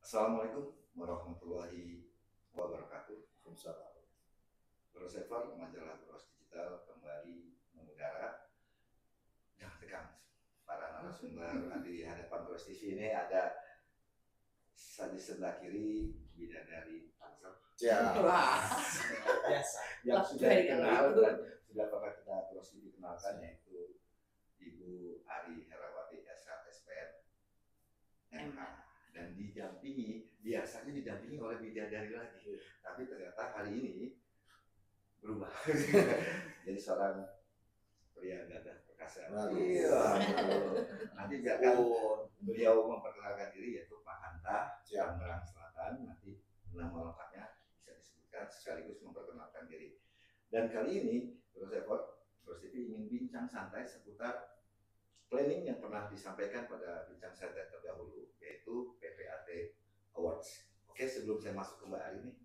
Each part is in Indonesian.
Assalamualaikum warahmatullahi wabarakatuh. Waalaikumsalam. Bros Evan, majalah Bros Digital kembali mengudara. Jangan tegang, para narasumber di hadapan Bros TV ini ada di sebelah kiri bidadari Tangsel. Biasa. Yang sudah dikenal dan sudah pernah kita Bros TV kenalkan, yaitu Ibu Ari Herawati SPN MH. Dan biasanya didampingi oleh bidadari lagi, tapi ternyata hari ini berubah jadi seorang pria gagah perkasa. Nanti biarkan beliau memperkenalkan diri, yaitu Pak Hanta Tangerang Selatan. Nanti nama lengkapnya bisa disebutkan sekaligus memperkenalkan diri. Dan kali ini Bros TV ingin bincang santai seputar planning yang pernah disampaikan pada bincang saya terdahulu, yaitu PPAT Awards. Oke, sebelum saya masuk ke Mbak Ari ini,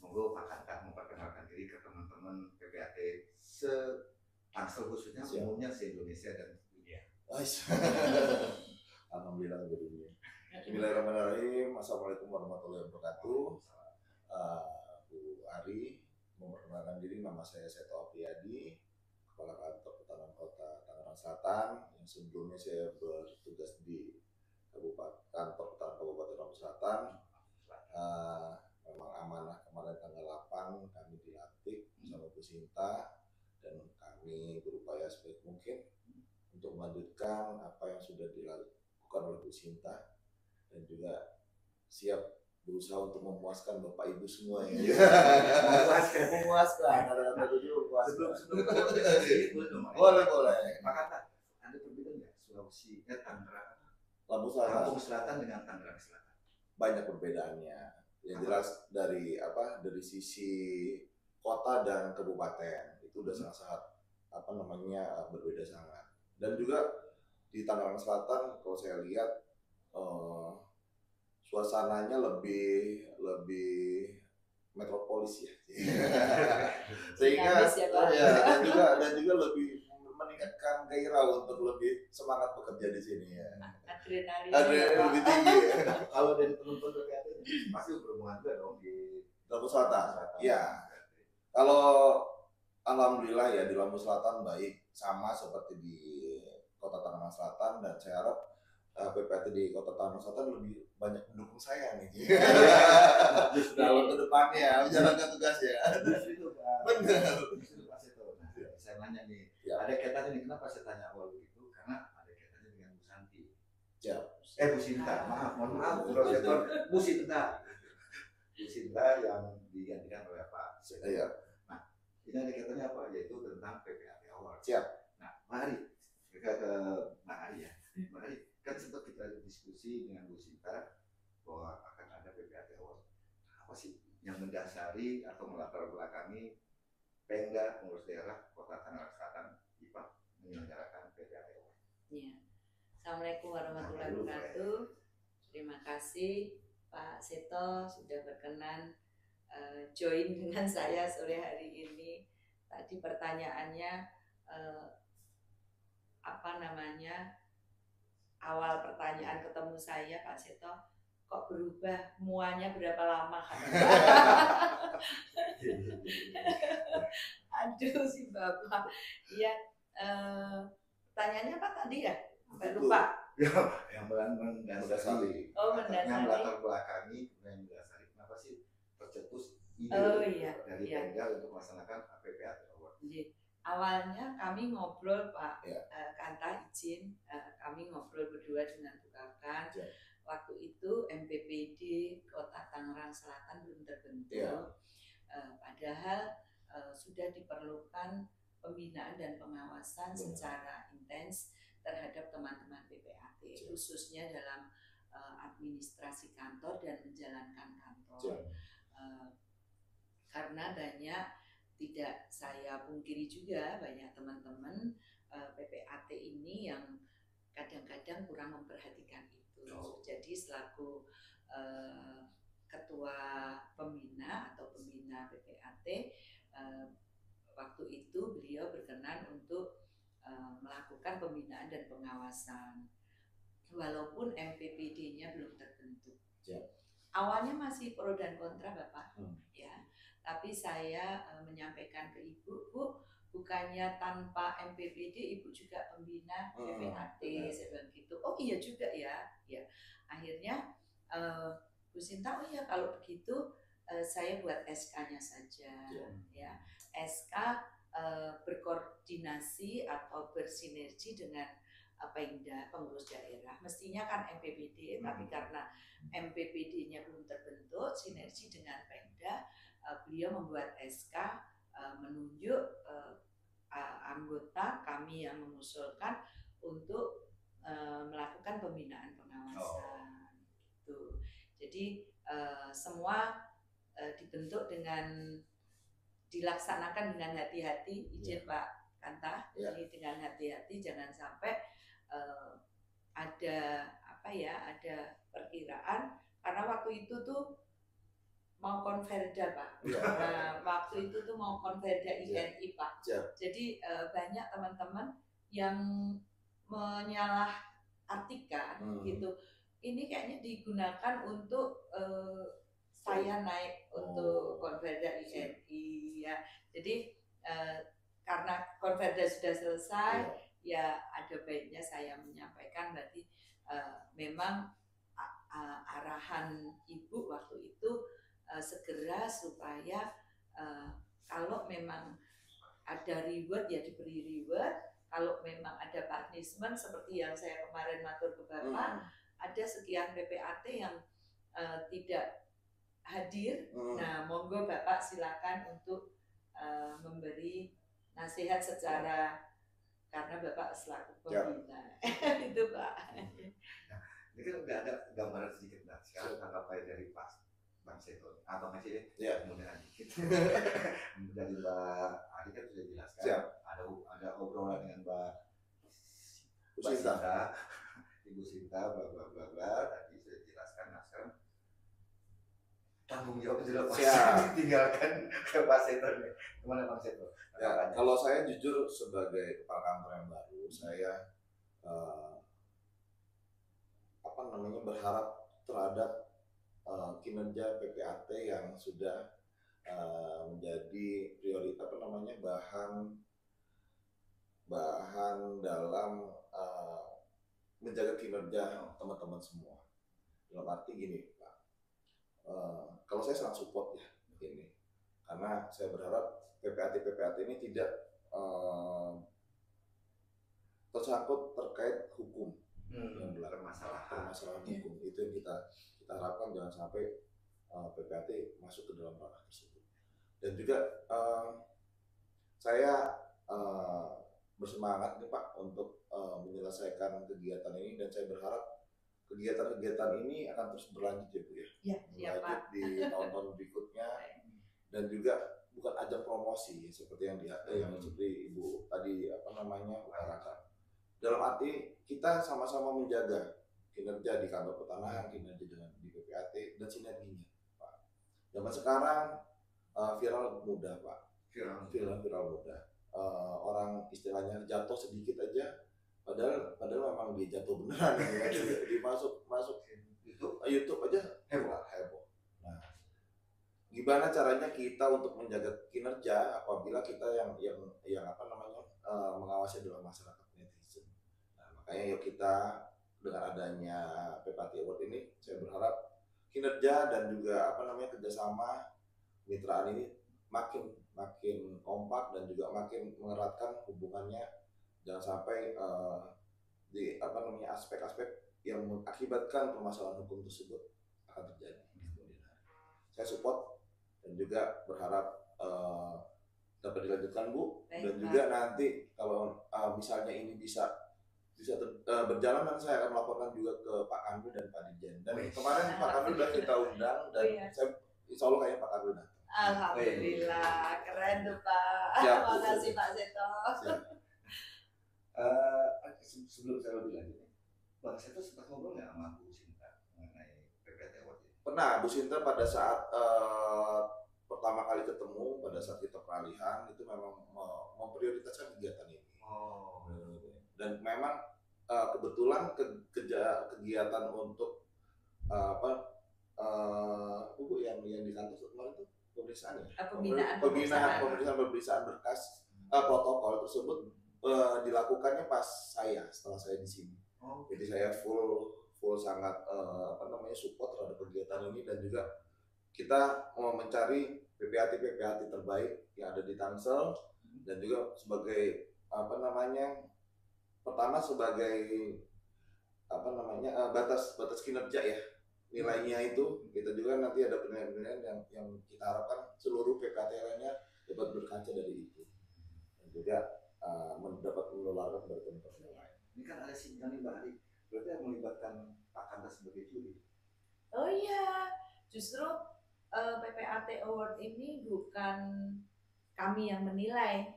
monggo Pak Hanta memperkenalkan diri ke teman-teman PPAT se-Tangsel khususnya, umumnya se-Indonesia dan dunia. Alhamdulillah dunia. Bismillahirrahmanirrahim. Assalamualaikum warahmatullahi wabarakatuh. Bu Ari, memperkenalkan diri, nama saya Seto Apriyadi, Kepala Kantor Pertahanan Kota Tangerang Selatan, yang sebelumnya saya bertugas di Kantor Pertahanan Kabupaten Lampung Selatan. Memang amanah kemarin tanggal 8 kami dilantik bersama Bu Sinta, dan kami berupaya sebaik mungkin untuk melanjutkan apa yang sudah dilakukan oleh Bu Sinta, dan juga siap berusaha untuk memuaskan Bapak Ibu semua ya. Memuaskan. Boleh. Pak Hanta, Anda berbeda nggak Sulawesi, Tangerang, Lampung Selatan dengan Tangerang Selatan? Banyak perbedaannya. Yang jelas dari sisi kota dan kabupaten itu udah sangat berbeda sangat. Dan juga di Tangerang Selatan kalau saya lihat suasananya lebih metropolis ya. Sehingga dan juga lebih meningkatkan gairah untuk lebih semangat bekerja di sini ya. Adrenalin lebih tinggi ya. Kalau dari teman-teman PPAT pasti berhubungan juga dong di Lampung Selatan. Iya. Kalau alhamdulillah ya di Lampung Selatan baik, sama seperti di Kota Tangerang Selatan, dan saya harap PPAT di Kota Tangerang Selatan lebih banyak mendukung saya nih. Dalam ke depannya menjalankan tugasnya. Benar. Saya nanya nih, ada kaitannya nih, kenapa saya tanya awal begitu? Karena ada kaitannya dengan Bu Santi. Ya. Bu Sinta, mohon maaf, Bu Sinta. Bu Sinta yang digantikan oleh Pak Seto. Nah, ini ada kaitannya apa? Yaitu tentang PPAT Award. Siap. Nah, mari kita ke Mbak Ari ya. Mbak Ari, kan sempat kita diskusi dengan Bu Sinta bahwa akan ada PPAT Award. Apa sih yang mendasari atau melatar belakangi Pemda Pengurus Daerah Kota Tangerang Selatan IPA menyelenggarakan PPAT Award? Ya. Assalamualaikum warahmatullahi wabarakatuh. Terima kasih Pak Seto sudah berkenan join dengan saya sore hari ini. Tadi pertanyaannya awal pertanyaan ketemu saya Pak Seto, kok berubah muanya berapa lama kan? Aduh si Bapak. Iya, pertanyaannya apa tadi ya? Sampai lupa. Yang mendasari. Mendasari. Yang melatar belakangi, yang mendasari. Kenapa sih tercetus ide dari Pemda untuk melaksanakan PPAT Award? Awalnya kami ngobrol Pak Kanta izin, kami ngobrol berdua dengan Bu Kakan. Waktu itu MPPD Kota Tangerang Selatan belum terbentuk, padahal sudah diperlukan pembinaan dan pengawasan secara intens terhadap teman-teman PPAT, khususnya dalam administrasi kantor dan menjalankan kantor. Karena tidak saya pungkiri juga banyak teman-teman PPAT ini yang kadang-kadang kurang memperhatikan itu. Jadi selaku ketua pembina atau pembina PPAT, waktu itu beliau berkenan untuk melakukan pembinaan dan pengawasan walaupun MPPD-nya belum terbentuk. Awalnya masih pro dan kontra Bapak, ya. Tapi saya menyampaikan ke Ibu, Bu, bukannya tanpa MPPD Ibu juga pembina PPAT, saya bilang gitu. Oh iya juga ya, ya. Akhirnya Bu Sinta, oh iya kalau begitu saya buat SK-nya saja, ya. SK berkoordinasi atau bersinergi dengan Pemda, pengurus daerah. Mestinya kan MPPD, tapi karena MPPD-nya belum terbentuk, sinergi dengan Pemda, beliau membuat SK menunjuk anggota kami yang mengusulkan untuk melakukan pembinaan pengawasan. Gitu. Jadi semua dibentuk dengan dilaksanakan dengan hati-hati, izin Pak Kanta, jadi dengan hati-hati, jangan sampai ada ada perkiraan karena waktu itu tuh mau konverda Pak. Nah, waktu itu tuh mau konverda INI Pak. Jadi banyak teman-teman yang menyalahartikan gitu. Ini kayaknya digunakan untuk saya naik untuk konverda INI ya. Jadi karena konverda sudah selesai, ya ada baiknya saya menyampaikan berarti memang arahan Ibu waktu itu segera supaya kalau memang ada reward ya diberi reward, kalau memang ada punishment seperti yang saya kemarin matur ke Bapak, ada sekian PPAT yang tidak hadir, nah monggo Bapak silakan untuk memberi nasihat secara karena Bapak selaku pembina. Itu Pak. Ini kan udah ada gambaran sedikit Mbak. Sekarang tanggapan dari Bang Seto atau masih kemudian dikit. Dari Mbak Adi kan sudah jelaskan. Ada obrolan dengan Mbak Sinta, Ibu Sinta, bla bla bla. Tadi sudah jelaskan. Nah sekarang tanggung jawab sudah pasti tinggalkan ke Pak Seto. Gimana Bang Seto? Ya, kalau saya jujur sebagai kepala kantor yang baru, saya berharap terhadap kinerja PPAT yang sudah menjadi prioritas bahan dalam menjaga kinerja teman-teman semua. Dalam arti gini Pak, kalau saya sangat support ya begini, karena saya berharap PPAT ini tidak tersangkut terkait hukum yang permasalahan hukum. Itu yang kita harapkan, jangan sampai PPAT masuk ke dalam ranah tersebut. Dan juga saya bersemangat nih Pak untuk menyelesaikan kegiatan ini, dan saya berharap kegiatan-kegiatan ini akan terus berlanjut ya Bu ya. Berlanjut di tahun-tahun berikutnya, dan juga bukan ajang promosi seperti yang seperti Ibu tadi utarakan. Dalam arti kita sama-sama menjaga kinerja di kantor pertanahan, kinerja dengan di PPAT dan sinerginya, Pak. Zaman sekarang viral mudah, Pak. Viral mudah. Orang istilahnya jatuh sedikit aja, padahal memang dia jatuh beneran ya. Jadi masuk YouTube aja heboh. Gimana caranya kita untuk menjaga kinerja apabila kita yang mengawasi adalah masyarakat netizen. Nah, makanya yuk kita dengan adanya PPAT Award ini, saya berharap kinerja dan juga kerjasama mitraan ini makin kompak dan juga makin mengeratkan hubungannya, jangan sampai di aspek-aspek yang mengakibatkan permasalahan hukum tersebut akan terjadi. Saya support dan juga berharap dapat dilanjutkan Bu. Dan juga nanti kalau misalnya ini bisa berjalan, nanti saya akan melaporkan juga ke Pak Kandu dan Pak Dirjen. Dan kemarin Pak Kandu sudah kita undang, dan saya insya Allah kayaknya Pak Kandu datang. Alhamdulillah, keren tuh Pak. Terima kasih Pak Seto. Sebelum saya lebih lanjut, Bang Seto sempat ngobrol nggak sama Bu Sinta mengenai PPAT Award ini? Pernah. Bu Sinta pada saat pertama kali ketemu, pada saat kita peralihan, itu memang memprioritaskan kegiatan ini. Dan memang kebetulan kegiatan untuk Bu yang di kantor kemarin itu pemeriksaan ya, pemeriksaan berkas protokol tersebut dilakukannya pas setelah saya di sini. Jadi saya full sangat support terhadap kegiatan ini, dan juga kita mau mencari PPAT terbaik yang ada di Tangsel, dan juga sebagai pertama sebagai batas kinerja ya, nilainya itu kita juga nanti ada penilaian yang kita harapkan seluruh PPAT lainnya dapat berkaca dari itu, dan juga mendapat menularkan kepada teman-teman lain. Ini kan ada sidang nih Mbak Ari, berarti yang melibatkan Pak Kanta sebagai juri. Oh iya, justru PPAT Award ini bukan kami yang menilai,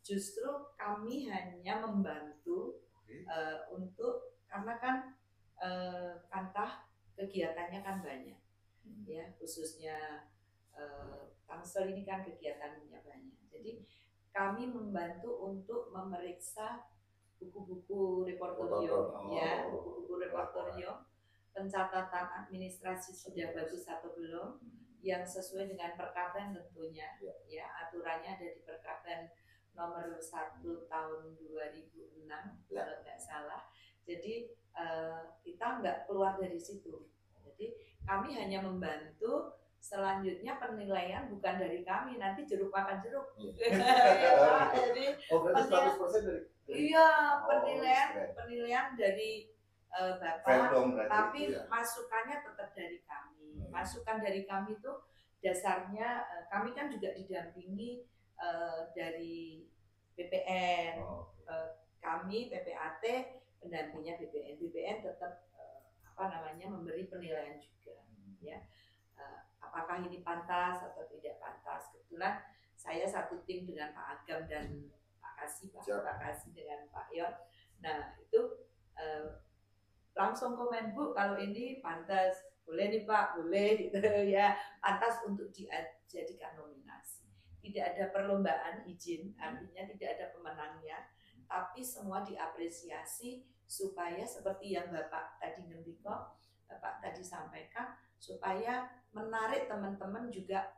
justru kami hanya membantu untuk, karena kan Kantah kegiatannya kan banyak, ya khususnya Tangsel ini kan kegiatannya banyak. Jadi kami membantu untuk memeriksa buku-buku repertorium, buku-buku repertorium, pencatatan administrasi sudah bagus atau belum, yang sesuai dengan Perkaban tentunya, ya aturannya ada di Perkaban nomor 1 tahun 2006 kalau nggak salah. Jadi kita nggak keluar dari situ. Jadi kami hanya membantu. Selanjutnya penilaian bukan dari kami, nanti jeruk makan jeruk. Ya, jadi berarti 100% dari iya, penilaian dari Bapak, tapi masukannya tetap dari kami. Masukan dari kami itu dasarnya kami kan juga didampingi dari BPN. Kami PPAT pendampingnya BPN. BPN tetap memberi penilaian juga, ya. Apakah ini pantas atau tidak pantas. Kebetulan saya satu tim dengan Pak Agam dan Pak Kasih dengan Pak Yon. Nah itu langsung komen, Bu kalau ini pantas, boleh nih Pak, boleh gitu ya, pantas untuk dijadikan nominasi. Tidak ada perlombaan izin, artinya tidak ada pemenangnya, tapi semua diapresiasi supaya seperti yang Bapak tadi ngendiko, Bapak tadi sampaikan, supaya menarik teman-teman juga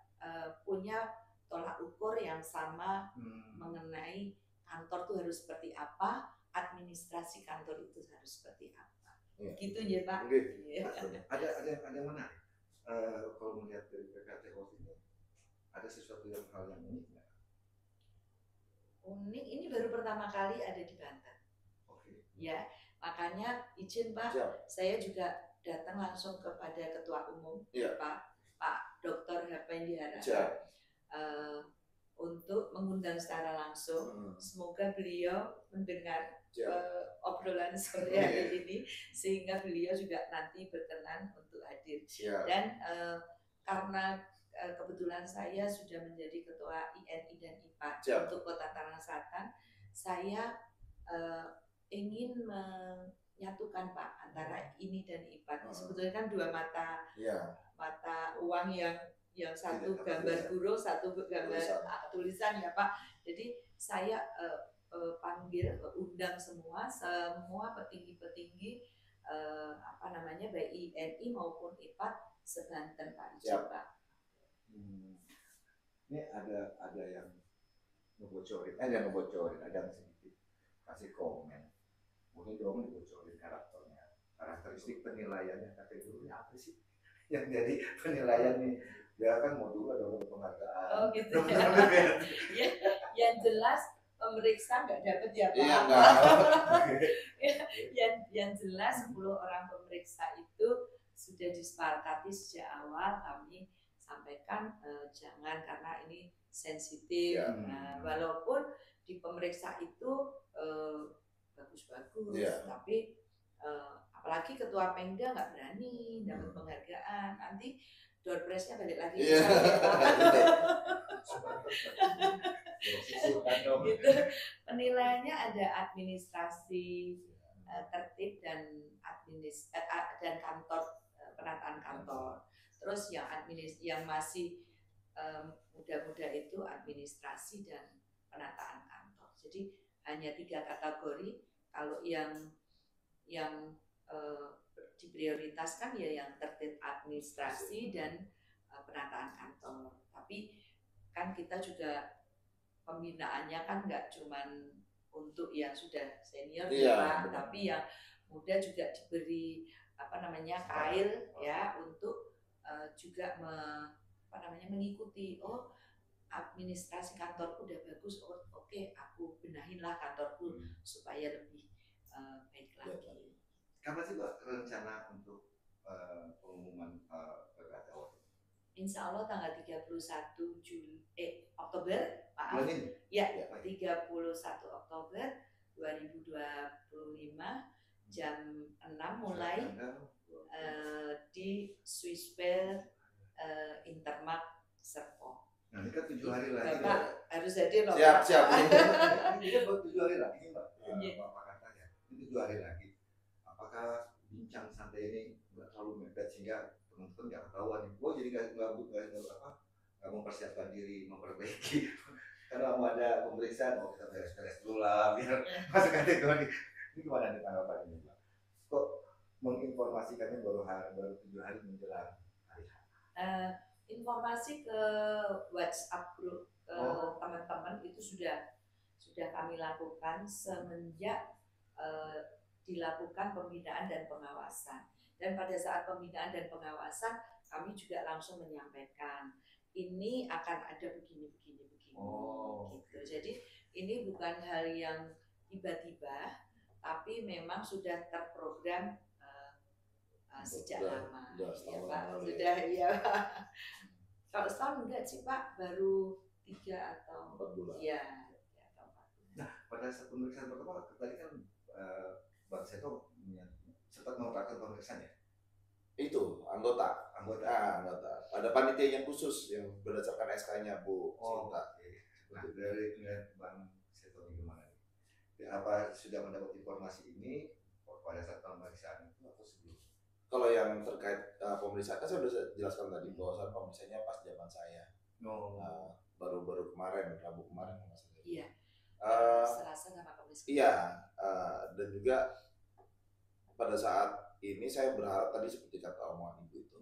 punya tolak ukur yang sama mengenai kantor itu harus seperti apa, administrasi kantor itu harus seperti apa. Gitu ya Pak. Ada yang menarik. Kalau melihat dari PPAT Award ini, ada sesuatu hal yang unik nggak? Unik, ini baru pertama kali ada di Banten. Ya, makanya izin Pak, saya juga datang langsung kepada Ketua Umum Pak Dr. Hapendihara untuk mengundang secara langsung. Semoga beliau mendengar obrolan sore hari ini, sehingga beliau juga nanti berkenan untuk hadir. Dan karena kebetulan saya sudah menjadi Ketua INI dan IPA untuk Kota Tangerang Selatan, saya ingin menyatukan Pak antara ini dan IPAT. Sebetulnya kan dua mata uang yang satu gambar burung, satu gambar tulisan ya Pak. Jadi saya undang semua petinggi-petinggi baik INI maupun IPAT sebanten Pak Pak. Ini ada yang ngebocorin, ada yang sedikit kasih komen. Mungkin dong dibocorin karakteristik penilaiannya, kategorinya apa sih yang jadi penilaian nih? Dia kan mau juga dapat penghargaan. Oh gitu ya. Yang jelas pemeriksa nggak dapat ya Pak. Yang jelas 10 orang pemeriksa itu sudah disepakati sejak awal, kami sampaikan jangan, karena ini sensitif. Walaupun di pemeriksa itu bagus-bagus, tapi apalagi ketua Pengda nggak berani dapat penghargaan, nanti door prize-nya balik lagi ke gitu. Penilaiannya ada administrasi tertib dan kantor, penataan kantor. Terus yang masih muda-muda itu administrasi dan penataan kantor. Jadi hanya 3 kategori. Kalau yang diprioritaskan ya yang tertib administrasi dan penataan kantor. Tapi kan kita juga pembinaannya kan nggak cuman untuk yang sudah senior Pak, tapi yang muda juga diberi kail ya untuk juga mengikuti. Oh, administrasi kantorku udah bagus, oke, aku benahinlah kantorku supaya lebih baik lagi. Kapan sih Mbak rencana untuk pengumuman PPAT? Insya Allah tanggal 31 Oktober, maaf. Ya, 31 Oktober 2025 jam 6 mulai di Swisspel Intermark Serpong. Nah, ini kan 7 hari lagi. Bapak harus hadir loh. Siap. Ini kan 7 hari lagi Mbak. Bapak katanya, ini 7 hari lagi. Apakah bincang santai ini nggak terlalu mepet sehingga teman-teman nggak ketahuan? Oh, jadi nggak mempersiapkan diri, memperbaiki. Karena mau ada pemeriksaan, kita beres-beres dulu lah biar masuk kategori. Ini gimana nih tanggapan ini Mbak? Kok menginformasikannya baru 7 hari menjelang hari H? Informasi ke WhatsApp grup ke teman-teman itu sudah kami lakukan semenjak dilakukan pembinaan dan pengawasan. Dan pada saat pembinaan dan pengawasan kami juga langsung menyampaikan ini akan ada begini. Gitu. Jadi ini bukan hal yang tiba-tiba, tapi memang sudah terprogram sejak lama. Ya Pak, sudah ya. Kalau setahun enggak sih Pak, baru 3 atau 4 bulan. Ya, 3 atau 4 bulan. Nah, pada saat pemeriksaan pertama tadi kan Bang Seto sempat melakukan pemeriksaan ya? Itu anggota. Ada panitia yang khusus yang berdasarkan SK-nya Bu Sinta. Nah, dari Bang Seto gimana nih? Apa sudah mendapat informasi ini pada saat pemeriksaan itu atau sebelum? Kalau yang terkait pemeriksaan kan saya sudah jelaskan tadi bahwa pemeriksaannya pas zaman saya. Baru-baru kemarin, Rabu kemarin maksudnya. Iya. Selasa sama Kamis. Iya, dan juga pada saat ini saya berharap tadi seperti kata omongan Ibu itu,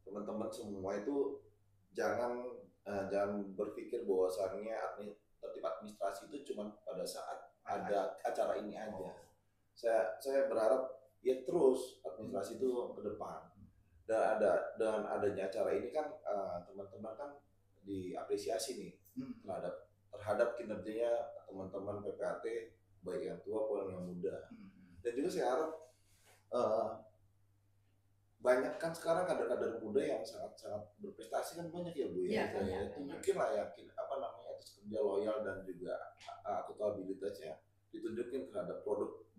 teman-teman semua itu jangan berpikir bahwasannya tertib administrasi itu cuma pada saat ada acara ini aja. Saya berharap ya terus administrasi itu ke depan. Dan adanya acara ini kan teman-teman kan diapresiasi nih terhadap kinerjanya teman-teman PPAT baik yang tua maupun yang muda. Dan juga saya harap banyak kan sekarang kader-kader muda yang sangat berprestasi kan banyak ya Bu ya. Tunjukin lah atas kerja loyal dan juga akuntabilitasnya ditunjukin terhadap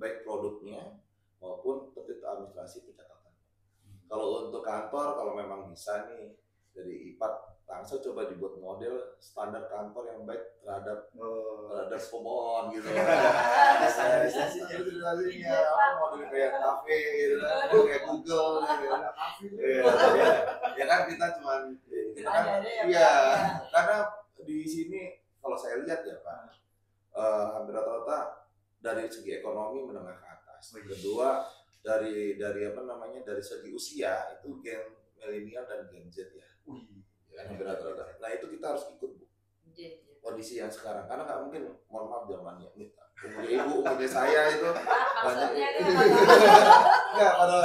baik produknya maupun tertib administrasi pencatatan. Kalau untuk kantor, kalau memang bisa nih dari IPAT langsung coba dibuat model standar kantor yang baik terhadap pemohon gitu. Standarisasinya model kayak kafe gitu, kayak Google gitu. Ya kan kita cuman karena di sini kalau saya lihat ya Pak, hampir rata-rata dari segi ekonomi menengah ke atas. Kedua dari segi usia itu gen milenial dan gen Z ya. Hampir rata-rata. Nah itu kita harus ikut Bu. Kondisi yang sekarang karena nggak mungkin, mohon maaf zamannya umurnya saya itu banyak. Nggak pada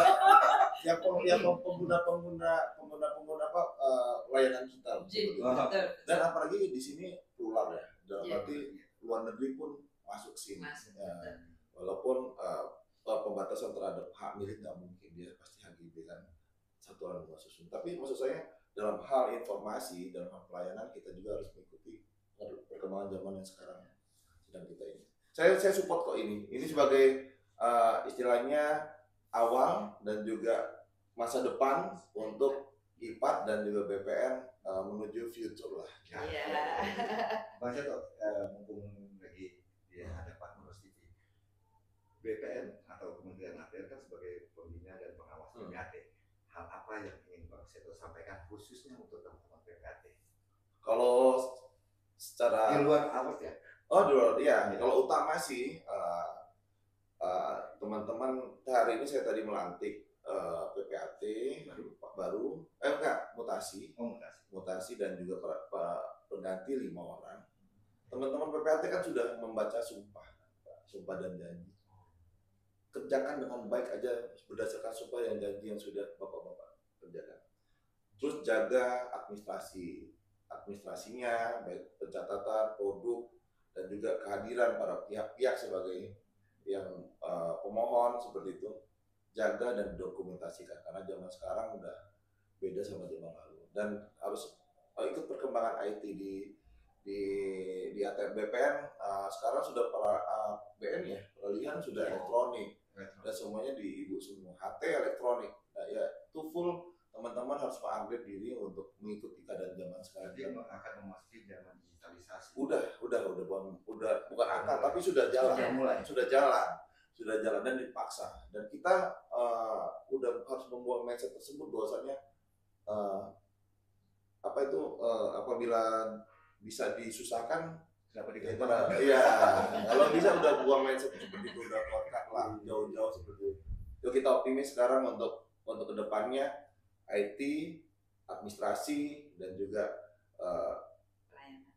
yang pengguna layanan kita. Dan apalagi di sini plural ya. Berarti luar negeri pun masuk sini. Walaupun pembatasan terhadap hak milik nggak mungkin, dia pasti HGB kan satuan rumah susun. Tapi maksud saya dalam hal informasi, dalam hal pelayanan kita juga harus mengikuti perkembangan zaman yang sekarang sedang kita ini. Saya support kok ini. Ini sebagai istilahnya awal dan juga masa depan untuk IPAT dan juga BPN menuju future lah. Bang Seto, mumpung lagi di hadapan Moros TV, BPN atau Kementerian ATR kan sebagai pembina dan pengawas PPAT. Hal apa yang ingin Bang Seto sampaikan khususnya untuk teman-teman PPAT? Kalau secara di luar awas ya, Oh, dulu ya. Kalau utama sih teman-teman hari ini saya tadi melantik PPAT baru, mutasi, mutasi dan juga pengganti 5 orang. Teman-teman PPAT kan sudah membaca sumpah dan janji. Kerjakan dengan baik aja berdasarkan sumpah dan janji yang sudah bapak-bapak kerjakan. Terus jaga administrasinya, baik pencatatan, produk, dan juga kehadiran para pihak-pihak sebagai yang pemohon seperti itu. Jaga dan dokumentasikan karena zaman sekarang udah beda sama zaman lalu dan harus ikut perkembangan IT di ATM BPN. Sekarang sudah BN ya, peralihan sudah elektronik dan semuanya di ibu semua, HT elektronik. Nah, ya itu full teman-teman harus mengupgrade diri untuk mengikuti keadaan zaman sekarang. Dia akan memasuki zaman digitalisasi. Udah bukan akan tapi sudah jalan, sudah jalan dan dipaksa. Dan kita udah harus membuang mindset tersebut bahwasanya apabila bisa disusahkan iya, kalau bisa udah buang mindset seperti itu, udah kontrak lah jauh-jauh seperti itu. Yuk kita optimis sekarang untuk kedepannya IT, administrasi dan juga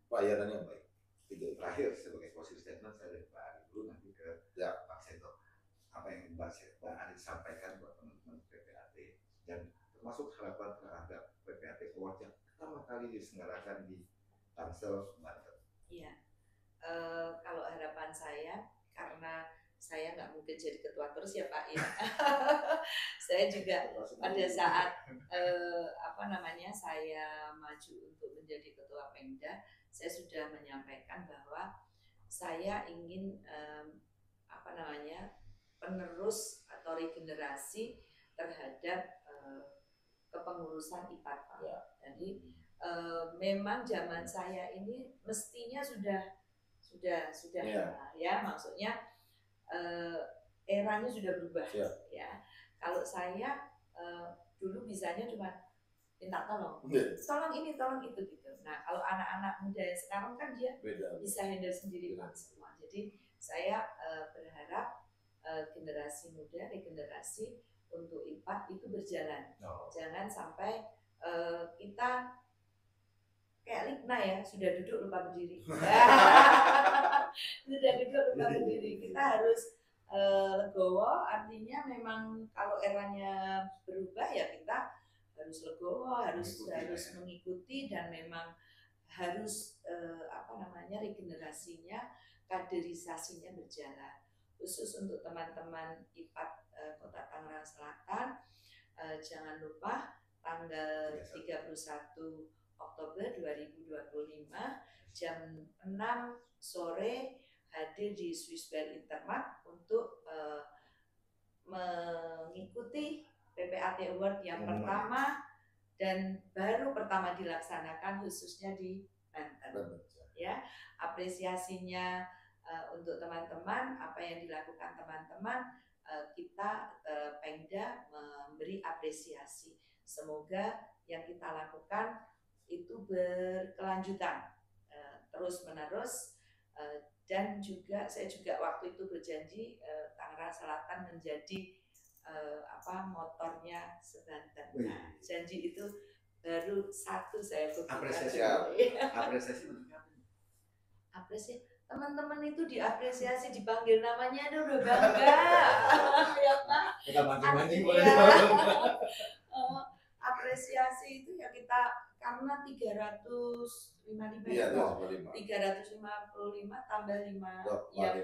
pelayanan yang baik. Terakhir sebagai closing statement saya dari Pak Ari dulu, nanti ke Pak Seto. Apa yang Pak Ari sampaikan buat teman-teman PPAT dan termasuk harapan terhadap PPAT Award yang pertama kali diselenggarakan di Tangsel, Banten. Iya, kalau harapan saya, karena saya nggak mungkin jadi ketua terus ya Pak ya. Saya juga pada saat saya maju untuk menjadi ketua Pemda, saya sudah menyampaikan bahwa saya ingin penerus atau regenerasi terhadap kepengurusan IPAT Pak. Ya. Jadi memang zaman saya ini mestinya sudah ya, maksudnya eranya sudah berubah. Ya. Kalau saya dulu bisanya cuma minta tolong ini, tolong itu gitu. Nah, kalau anak-anak muda yang sekarang kan dia bisa handle sendiri Pak semua. Jadi saya berharap generasi muda, regenerasi untuk IPAT itu berjalan. Jangan sampai kita kayak Likna ya, sudah duduk lupa berdiri. Sudah duduk lupa berdiri. Kita harus legowo, artinya memang kalau eranya berubah ya kita harus legowo, harus mengikuti dan memang harus regenerasinya, kaderisasinya berjalan. Khusus untuk teman-teman IPAT Kota Tangerang Selatan, jangan lupa tanggal 31 Oktober 2025 jam 6 sore hadir di Swiss Bell Intermart untuk mengikuti PPAT Award yang pertama dan baru pertama dilaksanakan khususnya di Banten. Ya, apresiasinya untuk teman-teman, apa yang dilakukan teman-teman, kita Pemda memberi apresiasi. Semoga yang kita lakukan itu berkelanjutan, terus-menerus, dan juga saya juga waktu itu berjanji Tangerang Selatan menjadi motornya sebanten. Nah, janji itu baru satu saya buktikan. Apresiasi bentuknya apa? Apresiasi teman-teman itu diapresiasi, dipanggil namanya itu udah bangga. Ya Pak. Kita mancing-mancing boleh. Apresiasi itu ya kita karena 355 tambah 5 yang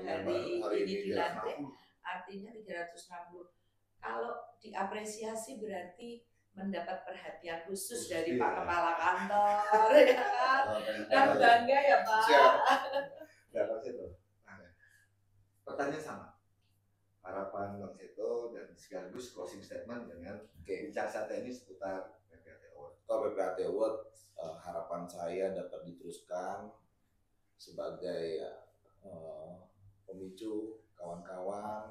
hari ini dilantik, artinya 360. Kalau diapresiasi berarti mendapat perhatian khusus dari Pak Kepala Kantor, ya kan? Dan bangga ya Pak. Pertanyaan sama. Harapan Bang Seto dan sekaligus closing statement dengan bicara teknis seputar PPAT Award. Kalau PPAT Award, harapan saya dapat diteruskan sebagai pemicu kawan-kawan.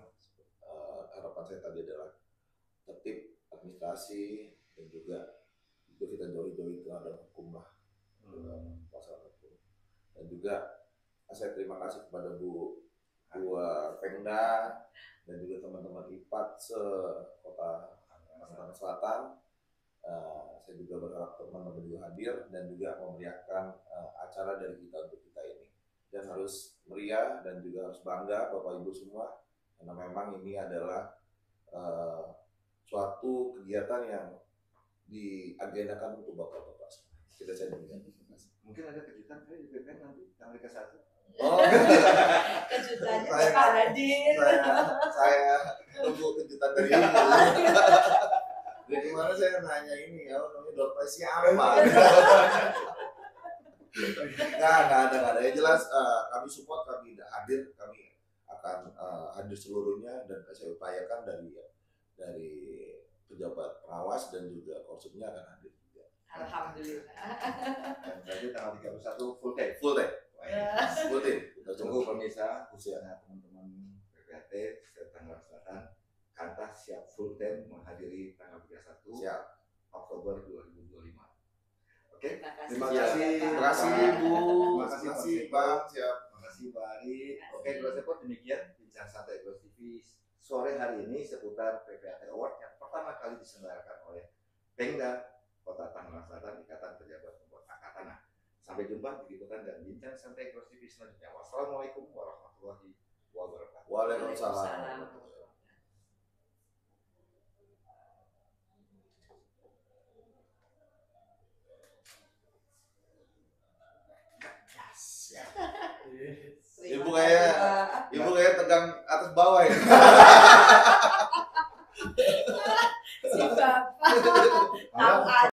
Harapan saya tadi adalah tertib administrasi dan juga kita jauhi-jauhi terhadap hukum lah, masalah hukum, dan juga Saya terima kasih kepada Bu Pengda dan juga teman-teman IPAT se-Kota Tangerang Selatan. Saya juga berharap teman-teman juga hadir dan juga memeriahkan acara dari kita untuk kita ini. Dan harus meriah dan juga harus bangga Bapak Ibu semua, karena memang ini adalah suatu kegiatan yang diagendakan untuk Bapak-Bapak semua. Kita cari Mungkin ada kejutan di PPN nanti tanggal ke-1. Oh, kejutannya Pak hadir. Saya tunggu kejutan dari Ibu. Dari mana saya nanya ini ya, namanya door prize-nya apa? Nggak ada. Yang jelas kami support, kami hadir, kami akan hadir seluruhnya dan saya upayakan dari pejabat pengawas dan juga korsumnya akan hadir juga. Alhamdulillah. Dan berarti tanggal 31 full day. Kita Tunggu pemirsa, khususnya teman-teman PPAT Tangerang Selatan, Kanta siap full time menghadiri tanggal 31 Oktober 2025. Oke, terima kasih. Terima kasih Bu. Terima kasih Bang. Siap. Terima kasih Pak Ari. Oke, Groseport demikian bincang santai Gros TV sore hari ini seputar PPAT Award yang pertama kali diselenggarakan oleh Pengda Kota Tangerang Selatan Ikatan Pejabat Pembuat Akatana. Sampai jumpa di liputan dan bincang santai Gros TV selanjutnya. Wassalamualaikum warahmatullahi wabarakatuh. Waalaikumsalam. Ibu kayak tegang atas bawah ya.